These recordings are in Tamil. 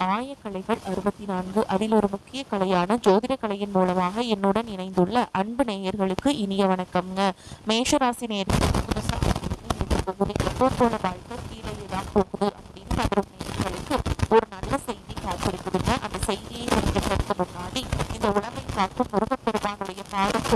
ஆயக்கலைகள் 64 அதில் ஒரு முக்கிய கலையான ஜோதிட கலையின் மூலமாக என்னுடன் இணைந்துள்ள அன்பு நேயர்களுக்கு இனிய வணக்கம்ங்க. மேஷராசி நேயர்களுக்கு புதுசாக எப்போ போல வாழ்க்கை கீழே தான் போகுது அப்படின்னு வரும் நேயர்களுக்கு ஒரு நல்ல செய்தி காத்திருக்குதுங்க. அந்த செய்தியை தெரிஞ்சுக்கிறதுக்கு முன்னாடி இந்த உலகை காக்கும் முருகப்பெருமானுடைய பாடம்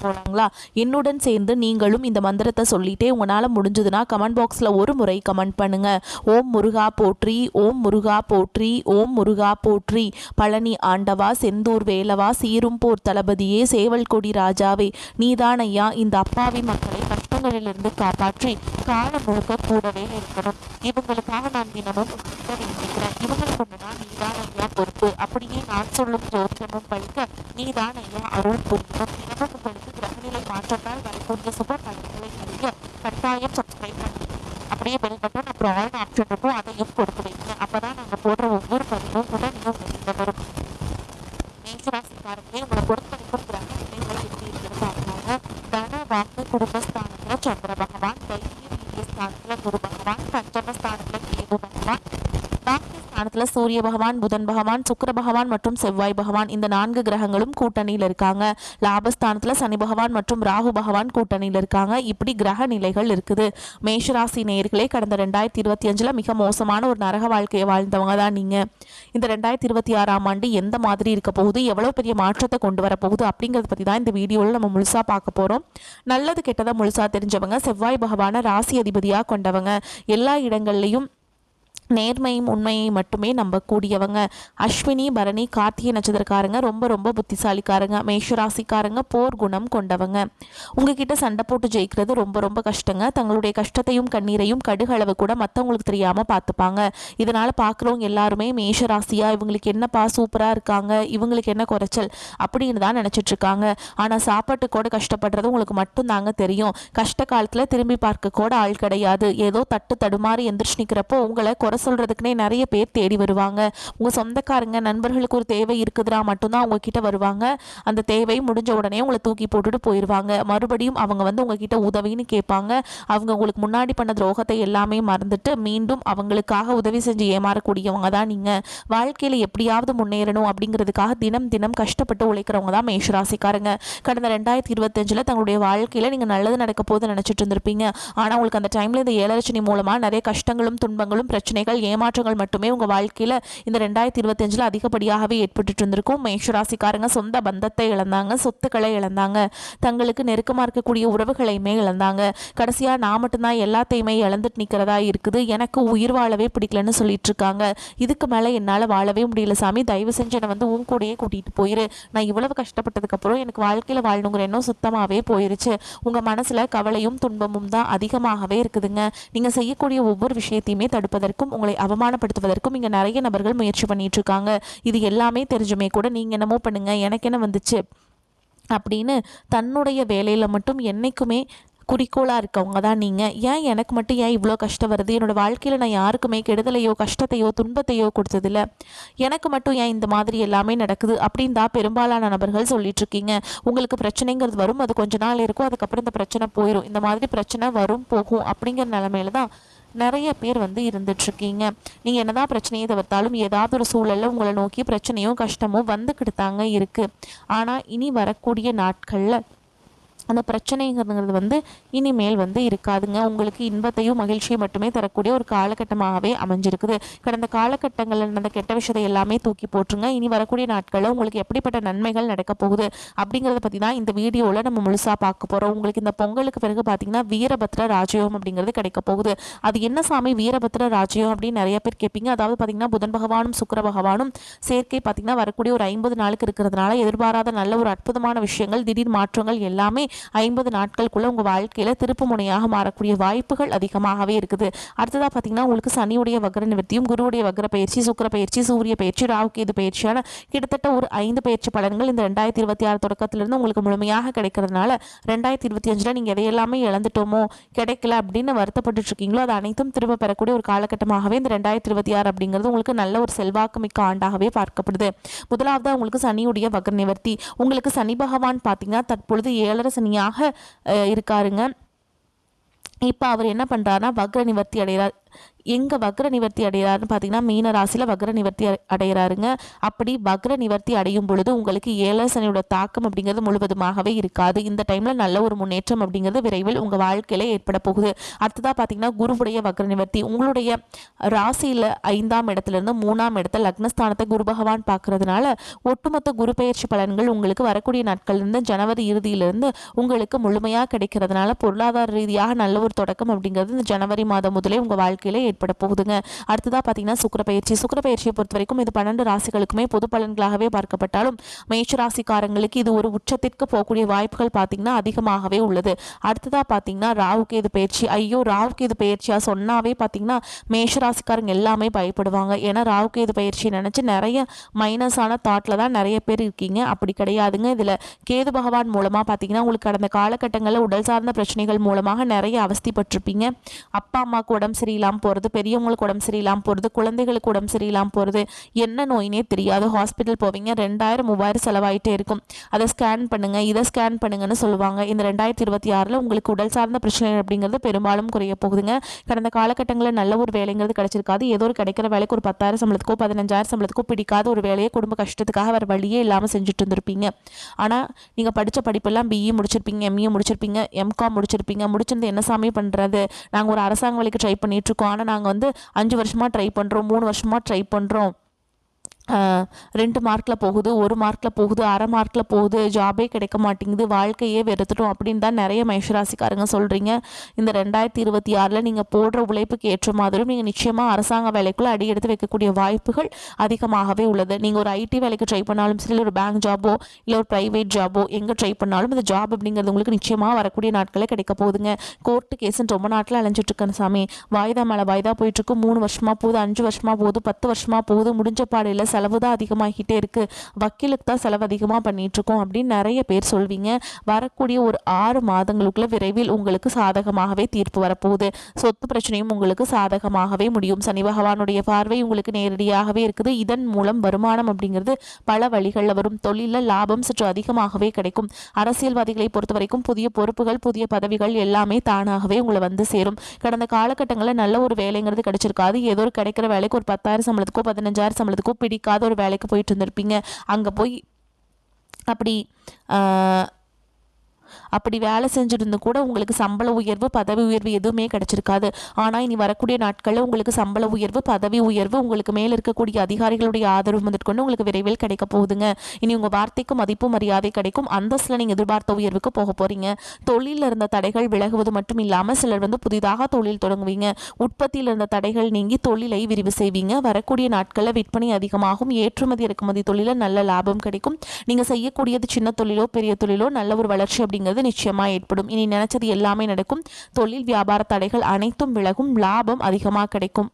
போலாங்களா? என்னுடன் சேர்ந்து நீங்களும் இந்த மந்திரத்தை சொல்லிட்டே உங்களால் முடிஞ்சதுன்னா கமெண்ட் பாக்ஸில் ஒரு முறை கமெண்ட் பண்ணுங்க. ஓம் முருகா போற்றி, ஓம் முருகா போற்றி, ஓம் முருகா போற்றி. பழனி ஆண்டவா, செந்தூர் வேலவா, சீரும் போர் தளபதியே, சேவல் கொடி ராஜாவே, நீதான் ஐயா இந்த அப்பாவி மக்களை கஷ்டங்களிலிருந்து காப்பாற்றி காலம் முழுக்க கூடவே இருக்கணும். இவங்களுக்காக நான் தினமும் வேண்டிக்கிறேன். இவங்களை கொண்டுனா நீதான் ஐயா பொறுப்பு. அப்படியே நான் சொல்லும் ஜோதிடமும் பழிக்க நீதான் ஐயா அருள் புரியணும். தினமும் உங்களுக்கு கிரகநிலை மாற்றத்தால் வரக்கூடிய சுப பலன்களை அறிய கட்டாயம் சப்ஸ்கிரைப் பண்ணி அப்படியே பெல் பட்டன் அப்புறம் ஆல் ஆப்ஷன் இருக்கும், அதையும் கொடுத்து வைங்க. அப்பதான் நாங்க போடுற ஒவ்வொரு பதிவும் உடனே வெளியில வரும். மேஷராசிக்காரங்களே, உங்களை பொறுத்த வரைக்கும் கிரக நிலைகள் எப்படி இருக்கிறது பார்க்கலாங்க. தன வாக்கு குடும்பஸ்தானத்துல சந்திர பகவான், தைரிய வீரிய ஸ்தானத்துல குரு பகவான், பஞ்சமஸ்தானத்துல கேது பகவான், ஸ்தானத்துல சூரிய பகவான், புதன் பகவான், சுக்கிர பகவான் மற்றும் செவ்வாய் பகவான் இந்த 4 கிரகங்களும் கூட்டணியில் இருக்காங்க. லாபஸ்தானத்துல சனி பகவான் மற்றும் ராகு பகவான் கூட்டணியில் இருக்காங்க. இப்படி கிரக நிலைகள் இருக்குது. மேஷராசி நேயர்களே, கடந்த 2025 மிக மோசமான ஒரு நரக வாழ்க்கையை வாழ்ந்தவங்க தான் நீங்க. இந்த 2026ஆம் ஆண்டு எந்த மாதிரி இருக்க போகுது, எவ்வளவு பெரிய மாற்றத்தை கொண்டு வர போகுது அப்படிங்கறத பத்தி தான் இந்த வீடியோவில் நம்ம முழுசா பார்க்க போறோம். நல்லது கெட்டதை முழுசா தெரிஞ்சவங்க, செவ்வாய் பகவான ராசி அதிபதியா கொண்டவங்க, எல்லா இடங்கள்லையும் நேர்மையும் உண்மையை மட்டுமே நம்பக்கூடியவங்க. அஸ்வினி பரணி கார்த்திகை நட்சத்திரக்காரங்க ரொம்ப ரொம்ப புத்திசாலிக்காரங்க. மேஷராசிக்காரங்க போர் குணம் கொண்டவங்க. உங்ககிட்ட சண்டை போட்டு ஜெயிக்கிறது ரொம்ப ரொம்ப கஷ்டங்க. தங்களுடைய கஷ்டத்தையும் கண்ணீரையும் கடுகளவு கூட மற்றவங்களுக்கு தெரியாம பார்த்துப்பாங்க. இதனால பார்க்குறவங்க எல்லாருமே மேஷராசியா இவங்களுக்கு என்னப்பா சூப்பரா இருக்காங்க, இவங்களுக்கு என்ன குறைச்சல் அப்படின்னு தான் நினைச்சிட்டு இருக்காங்க. ஆனா சாப்பாட்டு கூட கஷ்டப்படுறது உங்களுக்கு மட்டும் தாங்க தெரியும். கஷ்ட காலத்துல திரும்பி பார்க்க கூட ஆள் கிடையாது. ஏதோ தட்டு தடுமாறி எந்திரிச்சு நிற்கிறப்போ உங்களை குறை சொல்றதுக்குனே நிறைய பேர் தேடி வருவாங்க. உங்க சொந்தக்காரங்க நண்பர்களுக்கு ஒரு தேவை இருக்குதுன்னா மட்டும்தான் உங்ககிட்ட வருவாங்க. அந்த தேவை முடிஞ்ச உடனே உங்களை தூக்கி போட்டுட்டு போயிடுவாங்க. மறுபடியும் அவங்க வந்து உங்ககிட்ட உதவின்னு கேட்பாங்க. அவங்க உங்களுக்கு முன்னாடி பண்ண துரோகத்தை எல்லாமே மறந்துட்டு மீண்டும் அவங்களுக்காக உதவி செஞ்சு ஏமாறக்கூடியவங்க தான் நீங்க. வாழ்க்கையில எப்படியாவது முன்னேறணும் அப்படிங்கிறதுக்காக தினம் தினம் கஷ்டப்பட்டு உழைக்கிறவங்க தான் மேஷராசிக்காரங்க. கடந்த 2025 தங்களுடைய வாழ்க்கையில நீங்க நல்லது நடக்க போது நினைச்சிட்டு இருந்திருப்பீங்க. ஆனா உங்களுக்கு அந்த டைம்ல இந்த 7 லட்சணி மூலமா நிறைய கஷ்டங்களும் துன்பங்களும் பிரச்சனைகள் ஏமாற்றங்கள் மட்டுமே உங்க வாழ்க்கையில இந்த 2025 அதிகப்படியாகவே ஏற்பட்டு இருந்திருக்கும். மேஷராசிக்காரங்க சொந்த பந்தத்தை இழந்தாங்க, சொத்துக்களை இழந்தாங்க, தங்களுக்கு நெருக்கமா இருக்கக்கூடிய உறவுகளையுமே இழந்தாங்க. கடைசியா நான் மட்டும்தான் எல்லாத்தையுமே இழந்துட்டு நிக்கிறதா இருக்குது, எனக்கு உயிர் வாழவே பிடிக்கலன்னு சொல்லிட்டு இருக்காங்க. இதுக்கு மேல என்னால வாழவே முடியல சாமி, தயவு செஞ்சு என்னை வந்து உன் கூடயே கூட்டிட்டு போயிரு. நான் இவ்வளவு கஷ்டப்பட்டதுக்கு அப்புறம் எனக்கு வாழ்க்கையில வாழணுங்கிற எண்ணம் சுத்தமாவே போயிருச்சு. உங்க மனசுல கவலையும் துன்பமும் தான் அதிகமாகவே இருக்குதுங்க. நீங்க செய்யக்கூடிய ஒவ்வொரு விஷயத்தையுமே தடுப்பதற்கும் உங்களை அவமானப்படுத்துவதற்கும் இங்க நிறைய நபர்கள் முயற்சி பண்ணிட்டு இருக்காங்க. இது எல்லாமே தெரிஞ்சுமே கூட நீங்க என்னமோ பண்ணுங்க எனக்கு என்ன வந்துச்சு அப்படின்னு தன்னுடைய வேலையில மட்டும் என்னைக்குமே குறிக்கோளாக இருக்கவங்க தான் நீங்கள். ஏன் எனக்கு மட்டும் ஏன் இவ்வளோ கஷ்டம் வருது, என்னோடய வாழ்க்கையில் நான் யாருக்குமே கெடுதலையோ கஷ்டத்தையோ துன்பத்தையோ கொடுத்ததில்ல, எனக்கு மட்டும் ஏன் இந்த மாதிரி எல்லாமே நடக்குது அப்படின்னு தான் பெரும்பாலான நபர்கள் சொல்லிட்டு இருக்கீங்க. உங்களுக்கு பிரச்சனைங்கிறது வரும், அது கொஞ்ச நாள் இருக்கும், அதுக்கப்புறம் இந்த பிரச்சனை போயிடும். இந்த மாதிரி பிரச்சனை வரும் போகும் அப்படிங்கிற நிலைமையில தான் நிறைய பேர் வந்து இருந்துட்டுருக்கீங்க. நீங்கள் என்னதான் பிரச்சனையை தவிர்த்தாலும் ஏதாவது ஒரு சூழலில் உங்களை நோக்கி பிரச்சனையும் கஷ்டமும் வந்துக்கிட்டு தாங்க இருக்குது. ஆனால் இனி வரக்கூடிய நாட்களில் அந்த பிரச்சனைங்கிறது வந்து இனிமேல் வந்து இருக்காதுங்க. உங்களுக்கு இன்பத்தையும் மகிழ்ச்சியை மட்டுமே தரக்கூடிய ஒரு காலகட்டமாகவே அமைஞ்சிருக்குது. கடந்த காலகட்டங்களில் நடந்த கெட்ட விஷயத்தை எல்லாமே தூக்கி போட்டுருங்க. இனி வரக்கூடிய நாட்களில் உங்களுக்கு எப்படிப்பட்ட நன்மைகள் நடக்க போகுது அப்படிங்கிறத பற்றி தான் இந்த வீடியோவில் நம்ம முழுசாக பார்க்க போகிறோம். உங்களுக்கு இந்த பொங்கலுக்கு பிறகு பார்த்தீங்கன்னா வீரபத்ர ராஜயோகம் அப்படிங்கிறது கிடைக்க போகுது. அது என்ன சாமி வீரபத்ர ராஜயோகம் அப்படின்னு நிறைய பேர் கேட்பீங்க. அதாவது பார்த்தீங்கன்னா புதன் பகவானும் சுக்கிர பகவானும் சேர்க்கை பார்த்தீங்கன்னா வரக்கூடிய ஒரு 50 நாளுக்கு இருக்கிறதுனால எதிர்பாராத நல்ல ஒரு அற்புதமான விஷயங்கள் திடீர் மாற்றங்கள் எல்லாமே 50 நாட்களுக்குள்ள உங்க வாழ்க்கையில திருப்பு முனையாக மாறக்கூடிய வாய்ப்புகள் அதிகமாகவே இருக்குது. அடுத்ததா பாத்தீங்கன்னா உங்களுக்கு சனியுடைய வக்ர நிவர்த்தியும் குருவுடைய வக்ர பயிற்சி சுக்கிர பயிற்சி சூரிய பயிற்சி ராகு கேது பயிற்சியான கிட்டத்தட்ட ஒரு 5 பயிற்சி பலன்கள் இந்த 2026 தொடக்கத்திலிருந்து உங்களுக்கு முழுமையாக கிடைக்கிறதுனால 2025 நீங்க எதையெல்லாமே இழந்துட்டோமோ கிடைக்கல அப்படின்னு வருத்தப்பட்டு இருக்கீங்களோ அது அனைத்தும் திரும்ப பெறக்கூடிய ஒரு காலகட்டமாகவே இந்த 2026 அப்படிங்கிறது உங்களுக்கு நல்ல ஒரு செல்வாக்கு மிக்க ஆண்டாகவே பார்க்கப்படுது. முதலாவது உங்களுக்கு சனியுடைய வக்ர நிவர்த்தி. உங்களுக்கு சனி பகவான் பாத்தீங்கன்னா தற்பொழுது 7 சனியாக இருக்காருங்க. இப்போ அவர் என்ன பண்ணுறாருனா வக்ர நிவர்த்தி அடைகிறார். எங்கே வக்ர நிவர்த்தி அடைகிறாருன்னு பார்த்தீங்கன்னா மீன ராசியில் வக்ர நிவர்த்தி அடைகிறாருங்க. அப்படி வக்ர நிவர்த்தி அடையும் பொழுது உங்களுக்கு 7 சனியோட தாக்கம் அப்படிங்கிறது முழுவதுமாகவே இருக்காது. இந்த டைமில் நல்ல ஒரு முன்னேற்றம் அப்படிங்கிறது விரைவில் உங்கள் வாழ்க்கையில் ஏற்பட போகுது. அடுத்ததாக பார்த்தீங்கன்னா குருவுடைய வக்ர நிவர்த்தி உங்களுடைய ராசியில் 5ஆம் இடத்துலேருந்து 3ஆம் இடத்துல லக்னஸ்தானத்தை குரு பகவான் பார்க்கறதுனால ஒட்டுமொத்த குரு பெயர்ச்சி பலன்கள் உங்களுக்கு வரக்கூடிய நாட்கள்லேருந்து ஜனவரி இறுதியிலிருந்து உங்களுக்கு முழுமையாக கிடைக்கிறதுனால பொருளாதார ரீதியாக நல்ல ஒரு தொடக்கம் அப்படிங்கிறது இந்த ஜனவரி மாதம் முதலே உங்கள் வாழ்க்கையில் ஏற்பட போகுதுங்க. அடுத்ததாக பார்த்தீங்கன்னா சுக்கிரப்பெயர்ச்சியை பொறுத்த வரைக்கும் இது 12 ராசிகளுக்குமே பொது பலன்களாகவே பார்க்கப்பட்டாலும் மேஷ ராசிக்காரங்களுக்கு இது ஒரு உச்சத்திற்கு போகக்கூடிய வாய்ப்புகள் பார்த்தீங்கன்னா அதிகமாகவே உள்ளது. அடுத்ததாக பார்த்தீங்கன்னா ராகுகேது பயிற்சி. ஐயோ ராகுகேது பயிற்சியா சொன்னாவே பார்த்தீங்கன்னா மேஷ ராசிக்காரங்க எல்லாமே பயப்படுவாங்க. ஏன்னா ராகுகேது பயிற்சியை நினச்சி நிறைய மைனஸான தாட்டில் தான் நிறைய பேர் இருக்கீங்க. அப்படி கிடையாதுங்க. இதில் கேது பகவான் மூலமாக பார்த்தீங்கன்னா உங்களுக்கு கடந்த காலகட்டங்களில் உடல் சார்ந்த பிரச்சனைகள் மூலமாக நிறைய அவஸ்திப்பட்டிருப்பீங்க. அப்பா அம்மாவுக்கு உடம்பு சரியில்லாமல் போகிறது, பெரியவங்களுக்கு உடம்பு சரியில்லாமல் போகிறது, குழந்தைகளுக்கு உடம்பு சரியில்லாமல் போகிறது, என்ன நோயினே தெரியாது. ஹாஸ்பிட்டல் போவீங்க, 2000-3000 செலவாயிட்டே இருக்கும். அதை ஸ்கேன் பண்ணுங்க, இதை ஸ்கேன் பண்ணுங்கன்னு சொல்லுவாங்க. இந்த 2026 உங்களுக்கு உடல் சார்ந்த பிரச்சனை அப்படிங்கிறது பெரும்பாலும் குறைய போகுதுங்க. கடந்த காலகட்டங்களில் நல்ல ஒரு வேலைங்கிறது கிடைச்சிருக்காது. ஏதோ ஒரு கிடைக்கிற வேலைக்கு ஒரு 10,000 சம்பளத்துக்கோ 15,000 சம்பளத்துக்கோ பிடிக்காத ஒரு வேலையை குடும்ப கஷ்டத்துக்காக வேறு வழியே இல்லாமல் செஞ்சுட்டு இருந்திருப்பீங்க. ஆனால் நீங்கள் படித்த படிப்பெல்லாம் பிஇ முடிச்சிருப்பீங்க, எம்இ முடிச்சிருப்பீங்க, எம்காம் முடிச்சிருப்பீங்க. முடிச்சிருந்து என்ன சாமி பண்ணுறது, நாங்கள் ஒரு அரசாங்க வேலைக்கு ட்ரை பண்ணிகிட்ருக்கோம், ஆனால் நாங்கள் 5 வருஷமாக ட்ரை பண்ணுறோம், 3 வருஷமாக ட்ரை பண்ணுறோம், 2 மார்க்கில் போகுது, 1 மார்க்கில் போகுது, அரை மார்க்கில் போகுது, ஜாபே கிடைக்க மாட்டேங்குது, வாழ்க்கையே வெறுத்துட்டோம் அப்படின்னு தான் நிறைய மேஷராசிக்காரங்க சொல்கிறீங்க. இந்த 2026 நீங்கள் போடுற உழைப்புக்கு ஏற்ற மாதிரியும் நீங்கள் நிச்சயமாக அரசாங்க வேலைக்குள்ளே அடி எடுத்து வைக்கக்கூடிய வாய்ப்புகள் அதிகமாகவே உள்ளது. நீங்கள் ஒரு ஐடி வேலைக்கு ட்ரை பண்ணாலும் சரி, ஒரு பேங்க் ஜாபோ இல்லை ஒரு ப்ரைவேட் ஜாபோ எங்கே ட்ரை பண்ணாலும் இந்த ஜாப் அப்படிங்கிறது உங்களுக்கு நிச்சயமாக வரக்கூடிய நாட்களே கிடைக்க போகுதுங்க. கோர்ட்டு கேஸுன்னு ரொம்ப நாட்டில் அலைஞ்சிட்ருக்கேன் சாமி, வாய்தா மேலே வாய்தா போயிட்டுருக்கு, 3 வருஷமாக போகுது, 5 வருஷமாக போகுது, 10 வருஷமாக போகுது, முடிஞ்ச பாடையில் செலவு தான் அதிகமாகிட்டே இருக்குது, வக்கீலுக்கு தான் செலவு அதிகமாக பண்ணிகிட்ருக்கோம் அப்படின்னு நிறைய பேர் சொல்வீங்க. வரக்கூடிய ஒரு 6 மாதங்களுக்குள்ள விரைவில் உங்களுக்கு சாதகமாகவே தீர்ப்பு வரப்போகுது. சொத்து பிரச்சனையும் உங்களுக்கு சாதகமாகவே முடியும். சனி பகவானுடைய பார்வை உங்களுக்கு நேரடியாகவே இருக்குது. இதன் மூலம் வருமானம் அப்படிங்கிறது பல வழிகளில் வரும். தொழிலில் லாபம் சற்று அதிகமாகவே கிடைக்கும். அரசியல்வாதிகளை பொறுத்த வரைக்கும் புதிய பொறுப்புகள், புதிய பதவிகள் எல்லாமே தானாகவே உங்களை வந்து சேரும். கடந்த காலகட்டங்களில் நல்ல ஒரு வேலைங்கிறது கிடைச்சிருக்காது. ஏதோ ஒரு கிடைக்கிற வேலைக்கு ஒரு 10,000 சம்பளத்துக்கோ 15,000 சம்பளத்துக்கோ பிடிக்காத ஒரு வேலைக்கு போயிட்டு இருந்திருப்பீங்க. அங்கே போய் அப்படி வேலை செஞ்சுருந்து கூட உங்களுக்கு சம்பள உயர்வு, பதவி உயர்வு எதுவுமே கிடைச்சிருக்காது. ஆனால் இனி வரக்கூடிய நாட்களில் உங்களுக்கு சம்பள உயர்வு, பதவி உயர்வு, உங்களுக்கு மேலே இருக்கக்கூடிய அதிகாரிகளுடைய ஆதரவு முதற்கொண்டு உங்களுக்கு விரைவில் கிடைக்க போகுதுங்க. இனி உங்கள் வார்த்தைக்கு மதிப்பு மரியாதை கிடைக்கும். அந்தஸ்தில் நீங்கள் எதிர்பார்த்த உயர்வுக்கு போக போகிறீங்க. தொழிலில் இருந்த தடைகள் விலகுவது மட்டும் இல்லாமல் சிலர் புதிதாக தொழில் தொடங்குவீங்க. உற்பத்தியில் இருந்த தடைகள் நீங்கி தொழிலை விரிவு செய்வீங்க. வரக்கூடிய நாட்களில் விற்பனை அதிகமாகும். ஏற்றுமதி இறக்குமதி தொழிலில் நல்ல லாபம் கிடைக்கும். நீங்கள் செய்யக்கூடியது சின்ன தொழிலோ பெரிய தொழிலோ நல்ல ஒரு வளர்ச்சி அப்படிங்கிறது நிச்சயமா ஏற்படும். இனி நினைச்சது எல்லாமே நடக்கும். தொழில் வியாபார தடைகள் அனைத்தும் விலகும். லாபம் அதிகமாக கிடைக்கும்.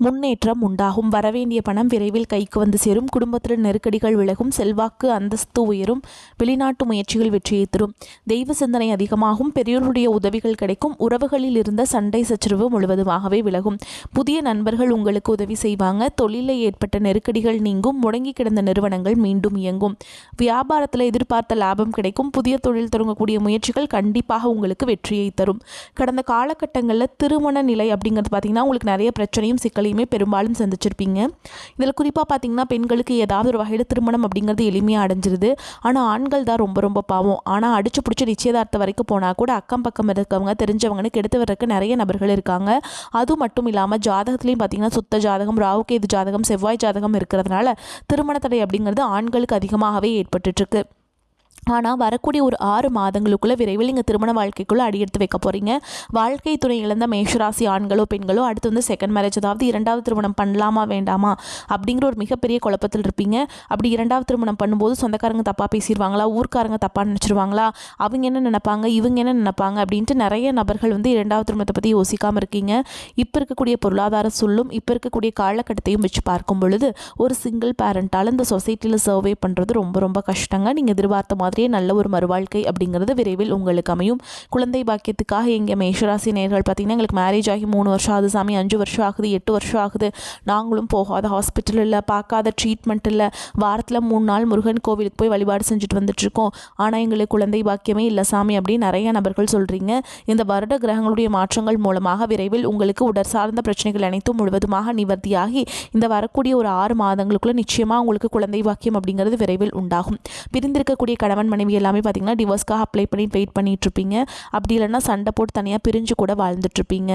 முன்னேற்றம் உண்டாகும். வரவேண்டிய பணம் விரைவில் கைக்கு வந்து சேரும். குடும்பத்தில் நெருக்கடிகள் விலகும். செல்வாக்கு அந்தஸ்து உயரும். வெளிநாட்டு முயற்சிகள் வெற்றியை தரும். தெய்வ சிந்தனை அதிகமாகும். பெரியோருடைய உதவிகள் கிடைக்கும். உறவுகளில் இருந்த சண்டை சச்சரவு முழுவதுமாகவே விலகும். புதிய நண்பர்கள் உங்களுக்கு உதவி செய்வாங்க. தொழிலில் ஏற்பட்ட நெருக்கடிகள் நீங்கும். முடங்கி கிடந்த நிறுவனங்கள் மீண்டும் இயங்கும். வியாபாரத்தில் எதிர்பார்த்த லாபம் கிடைக்கும். புதிய தொழில் தொடங்கக்கூடிய முயற்சிகள் கண்டிப்பாக உங்களுக்கு வெற்றியை தரும். கடந்த காலகட்டங்களில் திருமண நிலை அப்படிங்கிறது பார்த்தீங்கன்னா உங்களுக்கு நிறைய பிரச்சனையும் சிக்கலையுமே பெரும்பாலும் சந்திச்சிருப்பீங்க. இதில் குறிப்பாக பார்த்தீங்கன்னா பெண்களுக்கு ஏதாவது ஒரு வகையில் திருமணம் அப்படிங்கிறது எளிமையாக அடைஞ்சிருது. ஆனால் ஆண்கள் தான் ரொம்ப ரொம்ப பாவம். ஆனால் அடிச்சு பிடிச்சி நிச்சயதார்த்தம் வரைக்கும் போனால் கூட அக்கம் பக்கம் இருக்கவங்க தெரிஞ்சவங்கன்னு கெடுத்து வர்றதுக்கு நிறைய நபர்கள் இருக்காங்க. அது மட்டும் இல்லாமல் ஜாதகத்துலேயும் பார்த்தீங்கன்னா சுத்த ஜாதகம், ராகுகேது ஜாதகம், செவ்வாய் ஜாதகம் இருக்கிறதுனால திருமண தடை அப்படிங்கிறது ஆண்களுக்கு அதிகமாகவே ஏற்பட்டுருக்கு. ஆனால் வரக்கூடிய ஒரு 6 மாதங்களுக்குள்ளே விரைவில் நீங்கள் திருமண வாழ்க்கைக்குள்ளே அடியெடுத்து வைக்க போகிறீங்க. வாழ்க்கை துணை இழந்த மேஷராசி ஆண்களோ பெண்களோ அடுத்து செகண்ட் மேரேஜ், அதாவது 2வது திருமணம் பண்ணலாமா வேண்டாமா அப்படிங்கிற ஒரு மிகப்பெரிய குழப்பத்தில் இருப்பீங்க. அப்படி 2வது திருமணம் பண்ணும்போது சொந்தக்காரங்க தப்பாக பேசிடுவாங்களா, ஊர்க்காரங்க தப்பாக நினச்சிருவாங்களா, அவங்க என்ன நினைப்பாங்க, இவங்க என்ன நினைப்பாங்க அப்படின்ட்டு நிறைய நபர்கள் 2வது திருமணத்தை பற்றி யோசிக்காமல் இருக்கீங்க. இப்போ இருக்கக்கூடிய பொருளாதார சூழலும் இப்போ இருக்கக்கூடிய காலகட்டத்தையும் வச்சு பார்க்கும் பொழுது ஒரு சிங்கிள் பேரண்டால் இந்த சொசைட்டியில் சர்வே பண்ணுறது ரொம்ப ரொம்ப கஷ்டங்க. நீங்கள் எதிர்பார்த்த மாதிரியே நல்ல ஒரு மறுவாழ்க்கை அப்படிங்கிறது விரைவில் உங்களுக்கு அமையும். குழந்தை பாக்கியத்துக்காக எங்கள் மேஷராசி நேயர்கள் பார்த்தீங்கன்னா, எங்களுக்கு மேரேஜ் ஆகி 3 வருஷம் ஆகுது சாமி, 5 வருஷம் ஆகுது, 8 வருஷம் ஆகுது, நாங்களும் போகாத ஹாஸ்பிட்டல் இல்லை, பார்க்காத ட்ரீட்மெண்ட் இல்லை, வாரத்தில் 3 நாள் முருகன் கோவிலுக்கு போய் வழிபாடு செஞ்சுட்டு வந்துட்டுருக்கோம், ஆனால் எங்களுக்கு குழந்தை பாக்கியமே இல்லை சாமி அப்படின்னு நிறைய நபர்கள் சொல்கிறீங்க. இந்த வருட கிரகங்களுடைய மாற்றங்கள் மூலமாக விரைவில் உங்களுக்கு உடற் சார்ந்த பிரச்சனைகள் அனைத்தும் முழுவதுமாக நிவர்த்தியாகி இந்த வரக்கூடிய ஒரு 6 மாதங்களுக்குள்ள நிச்சயமாக உங்களுக்கு குழந்தை பாக்கியம் அப்படிங்கிறது விரைவில் உண்டாகும். பிரிந்திருக்கக்கூடிய கணவன் மனைவி எல்லாமே பார்த்தீங்கன்னா டிவோர்ஸ்க்காக அப்ளை பண்ணி வெயிட் பண்ணிட்டு இருப்பீங்க. அப்படி இல்லைன்னா சண்டை போட்டு தனியாக பிரிஞ்சு கூட வாழ்ந்துட்டுருப்பீங்க.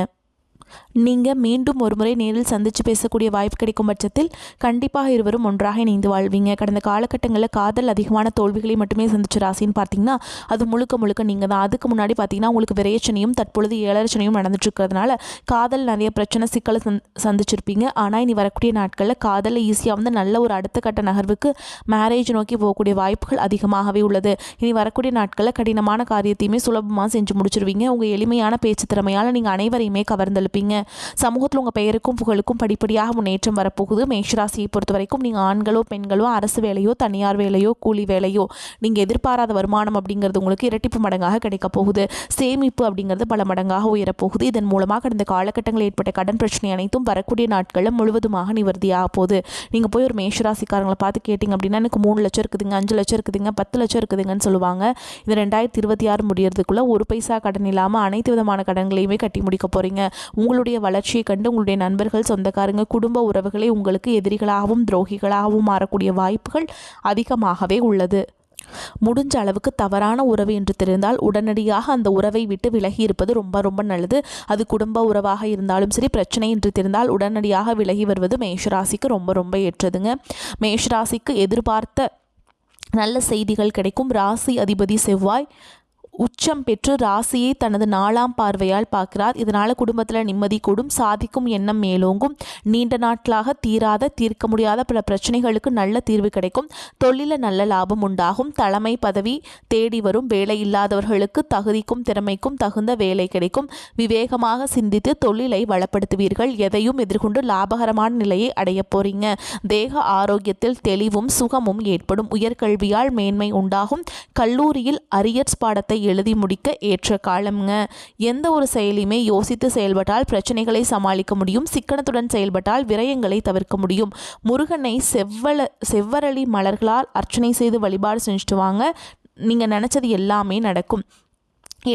நீங்கள் மீண்டும் ஒரு முறை நேரில் சந்தித்து பேசக்கூடிய வாய்ப்பு கிடைக்கும் பட்சத்தில் கண்டிப்பாக இருவரும் ஒன்றாக இணைந்து வாழ்வீங்க. கடந்த காலகட்டங்களில் காதல் அதிகமான தோல்விகளை மட்டுமே சந்திச்ச ராசின்னு பார்த்தீங்கன்னா அது முழுக்க முழுக்க நீங்கள் தான். அதுக்கு முன்னாடி பார்த்தீங்கன்னா உங்களுக்கு விரையச்சனையும் தற்பொழுது ஏழரச்சனையும் நடந்துட்டு இருக்கிறதுனால காதல் நிறைய பிரச்சனை சிக்கலை சந்திச்சிருப்பீங்க. ஆனால் இனி வரக்கூடிய நாட்களில் காதலில் ஈஸியாக வந்து நல்ல ஒரு அடுத்த கட்ட நகர்வுக்கு மேரேஜ் நோக்கி போகக்கூடிய வாய்ப்புகள் அதிகமாகவே உள்ளது. இனி வரக்கூடிய நாட்களில் கடினமான காரியத்தையுமே சுலபமாக செஞ்சு முடிச்சிருவீங்க. உங்கள் எளிமையான பேச்சு திறமையால் நீங்கள் அனைவரையுமே கவர்ந்தெழுப்பீங்க. சமூகத்தில் உங்கள் பெயருக்கும் புகழுக்கும் படிப்படியாக முன்னேற்றம் வரப்போகுது. மேஷராசியை பொறுத்த வரைக்கும் நீங்கள் ஆண்களோ பெண்களோ அரசு வேலையோ தனியார் வேலையோ கூலி வேலையோ நீங்கள் எதிர்பாராத வருமானம் அப்படிங்கிறது உங்களுக்கு இரட்டிப்பு மடங்காக கிடைக்க போகுது. சேமிப்பு அப்படிங்கிறது பல மடங்காக உயரப்போகுது. இதன் மூலமாக கடந்த காலகட்டங்களில் ஏற்பட்ட கடன் பிரச்சனை அனைத்தும் வரக்கூடிய நாட்களில் முழுவதுமாக நிவர்த்தியாக போகுது. நீங்கள் போய் ஒரு மேஷராசிக்காரங்களை பார்த்து கேட்டிங்க அப்படின்னா எனக்கு 3 லட்சம் இருக்குதுங்க, 5 லட்சம் இருக்குதுங்க, 10 லட்சம் இருக்குதுங்கன்னு சொல்லுவாங்க. இது 2026 முடியறதுக்குள்ள ஒரு பைசா கடன் இல்லாமல் அனைத்து விதமான கடன்களையுமே கட்டி முடிக்க போகிறீங்க. உங்களுடைய வளர்ச்சியை கண்டு உங்களுடைய நண்பர்கள் சொந்தக்காரங்க குடும்ப உறவுகளை உங்களுக்கு எதிரிகளாகவும் துரோகிகளாகவும் மாறக்கூடிய வாய்ப்புகள் அதிகமாகவே உள்ளது. முடிஞ்ச அளவுக்கு தவறான உறவு என்று தெரிந்தால் உடனடியாக அந்த உறவை விட்டு விலகி இருப்பது ரொம்ப ரொம்ப நல்லது. அது குடும்ப உறவாக இருந்தாலும் சரி, பிரச்சனை என்று தெரிந்தால் உடனடியாக விலகி வருவது மேஷராசிக்கு ரொம்ப ரொம்ப ஏற்றதுங்க. மேஷராசிக்கு எதிர்பார்த்த நல்ல செய்திகள் கிடைக்கும். ராசி அதிபதி செவ்வாய் உச்சம் பெற்று ராசியை தனது 4ஆம் பார்வையால் பார்க்கிறார். இதனால் குடும்பத்தில் நிம்மதி கூடும், சாதிக்கும் எண்ணம் மேலோங்கும், நீண்ட நாட்களாக தீர்க்க முடியாத பல பிரச்சனைகளுக்கு நல்ல தீர்வு கிடைக்கும், தொழிலில் நல்ல லாபம் உண்டாகும், தலைமை பதவி தேடி வரும், வேலை இல்லாதவர்களுக்கு தகுதிக்கும் திறமைக்கும் தகுந்த வேலை கிடைக்கும், விவேகமாக சிந்தித்து தொழிலை வளப்படுத்துவீர்கள், எதையும் எதிர்கொண்டு லாபகரமான நிலையை அடைய போறீங்க, தேக ஆரோக்கியத்தில் தெளிவும் சுகமும் ஏற்படும், உயர்கல்வியால் மேன்மை உண்டாகும், கல்லூரியில் அரியர்ஸ் பாடத்தை எழுதி முடிக்க ஏற்ற காலம்ங்க. எந்த ஒரு செயலையுமே யோசித்து செயல்பட்டால் பிரச்சனைகளை சமாளிக்க முடியும். சிக்கனத்துடன் செயல்பட்டால் விரயங்களை தவிர்க்க முடியும். முருகனை செவ்வரளி மலர்களால் அர்ச்சனை செய்து வழிபாடு செஞ்சுட்டு வாங்க. நீங்கள் நினச்சது எல்லாமே நடக்கும்.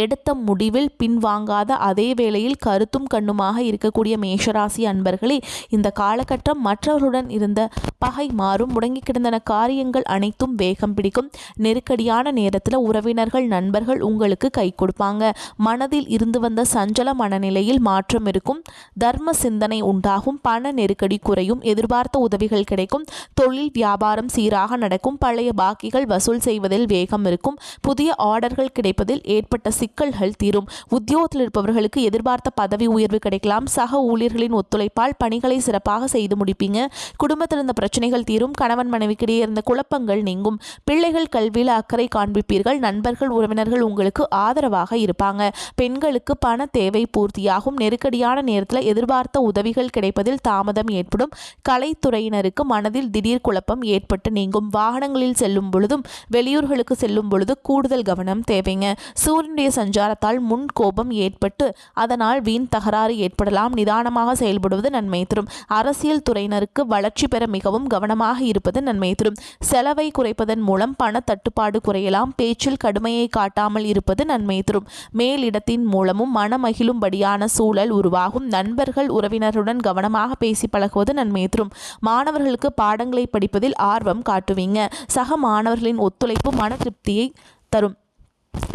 எடுத்த முடிவில் பின்வாங்காத அதே வேளையில் கருத்தும் கண்ணுமாக இருக்கக்கூடிய மேஷராசி அன்பர்களே, இந்த காலகட்டம் மற்றவர்களுடன் இருந்த பகை மாறும். முடங்கி கிடந்தன காரியங்கள் அனைத்தும் வேகம் பிடிக்கும். நெருக்கடியான நேரத்தில் உறவினர்கள் நண்பர்கள் உங்களுக்கு கை கொடுப்பாங்க. மனதில் இருந்து வந்த சஞ்சல மனநிலையில் மாற்றம் இருக்கும். தர்ம சிந்தனை உண்டாகும். பண நெருக்கடி குறையும். எதிர்பார்த்த உதவிகள் கிடைக்கும். தொழில் வியாபாரம் சீராக நடக்கும். பழைய பாக்கிகள் வசூல் செய்வதில் வேகம் இருக்கும். புதிய ஆர்டர்கள் கிடைப்பதில் ஏற்பட்ட சிக்கல்கள் தீரும். உத்தியோகத்தில் இருப்பவர்களுக்கு எதிர்பார்த்த பதவி உயர்வு கிடைக்கலாம். சக ஊழியர்களின் ஒத்துழைப்பால் பணிகளை சிறப்பாக செய்து முடிப்பீங்க. குடும்பத்தில் இருந்த பிரச்சனைகள் தீரும். கணவன் மனைவிக்கிடையே இருந்த குழப்பங்கள் நீங்கும். பிள்ளைகள் கல்வியில் அக்கறை காண்பிப்பீர்கள். நண்பர்கள் உறவினர்கள் உங்களுக்கு ஆதரவாக இருப்பாங்க. பெண்களுக்கு பண தேவை பூர்த்தியாகும். நெருக்கடியான நேரத்தில் எதிர்பார்த்த உதவிகள் கிடைப்பதில் தாமதம் ஏற்படும். கலைத்துறையினருக்கு மனதில் திடீர் குழப்பம் ஏற்பட்டு நீங்கும். வாகனங்களில் செல்லும் பொழுதும் வெளியூர்களுக்கு செல்லும் பொழுது கூடுதல் கவனம் தேவைங்க. சூரியனுடைய சஞ்சாரத்தால் முன் கோபம் ஏற்பட்டு அதனால் வீண் தகராறு ஏற்படலாம். நிதானமாக செயல்படுவது நன்மை தரும். அரசியல் துறையினருக்கு வளர்ச்சி பெற மிகவும் கவனமாக இருப்பது நன்மை தரும். செலவை குறைப்பதன் மூலம் பண தட்டுப்பாடு குறையலாம். பேச்சில் கடுமையை காட்டாமல் இருப்பது நன்மை தரும். மேலிடத்தின் மூலமும் மனமகிழும்படியான சூழல் உருவாகும். நண்பர்கள் உறவினருடன் கவனமாக பேசி பழகுவது நன்மை தரும். மாணவர்களுக்கு பாடங்களை படிப்பதில் ஆர்வம் காட்டுவீங்க. சக மாணவர்களின் ஒத்துழைப்பு மன திருப்தியை தரும்.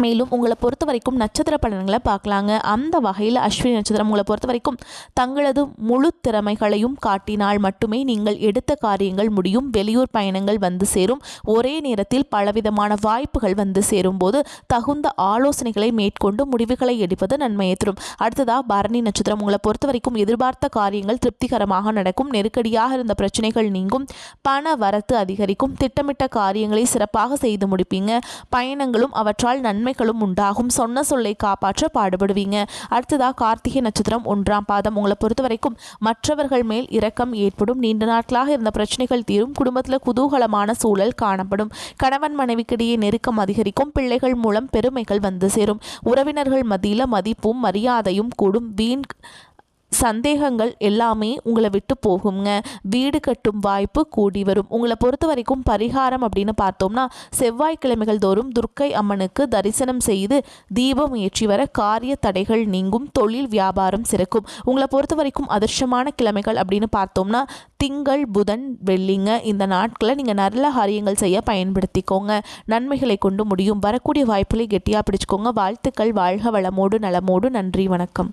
மேலும் உங்களை பொறுத்த வரைக்கும் நட்சத்திர பலன்களை பார்க்கலாங்க. அந்த வகையில் அஸ்வினி நட்சத்திரம் உங்களை பொறுத்த வரைக்கும் தங்களது முழு திறமைகளையும் காட்டினால் மட்டுமே நீங்கள் எடுத்த காரியங்கள் முடியும். வெளியூர் பயணங்கள் வந்து சேரும். ஒரே நேரத்தில் பலவிதமான வாய்ப்புகள் வந்து சேரும் போது தகுந்த ஆலோசனைகளை மேற்கொண்டு முடிவுகளை எடுப்பது நன்மையை தரும். அடுத்ததாக பரணி நட்சத்திரம் உங்களை பொறுத்த வரைக்கும் எதிர்பார்த்த காரியங்கள் திருப்திகரமாக நடக்கும். நெருக்கடியாக இருந்த பிரச்சனைகள் நீங்கும். பண வரத்து அதிகரிக்கும். திட்டமிட்ட காரியங்களை சிறப்பாக செய்து முடிப்பீங்க. பயணங்களும் அவற்றால் நன்மைகளும் உண்டாகும். சொன்ன சொல்லை காப்பாற்ற பாடுபடுவீங்க. அடுத்ததாக கார்த்திகை நட்சத்திரம் 1ஆம் பாதம். உங்களை பொறுத்த வரைக்கும் மற்றவர்கள் மேல் இரக்கம் ஏற்படும். நீண்ட நாட்களாக இருந்த பிரச்சனைகள் தீரும். குடும்பத்தில் குதூகலமான சூழல் காணப்படும். கணவன் மனைவிக்கிடையே நெருக்கம் அதிகரிக்கும். பிள்ளைகள் மூலம் பெருமைகள் வந்து சேரும். உறவினர்கள் மத்தியில் மதிப்பும் மரியாதையும் கூடும். வீண் சந்தேகங்கள் எல்லாமே உங்களை விட்டு போகுங்க. வீடு கட்டும் வாய்ப்பு கூடி வரும். உங்களை பொறுத்த வரைக்கும் பரிகாரம் அப்படின்னு பார்த்தோம்னா, செவ்வாய்க்கிழமைகள் தோறும் துர்க்கை அம்மனுக்கு தரிசனம் செய்து தீபம் ஏற்றி வர காரிய தடைகள் நீங்கும். தொழில் வியாபாரம் சிறக்கும். உங்களை பொறுத்த வரைக்கும் அதிர்ஷ்டமான கிழமைகள் அப்படின்னு பார்த்தோம்னா, திங்கள் புதன் வெள்ளிங்க. இந்த நாட்களை நீங்கள் நல்ல காரியங்கள் செய்ய பயன்படுத்திக்கோங்க. நன்மைகளை கொண்டு முடியும். வரக்கூடிய வாய்ப்புகளை கெட்டியாக பிடிச்சிக்கோங்க. வாழ்த்துக்கள். வாழ்க வளமோடு நலமோடு. நன்றி, வணக்கம்.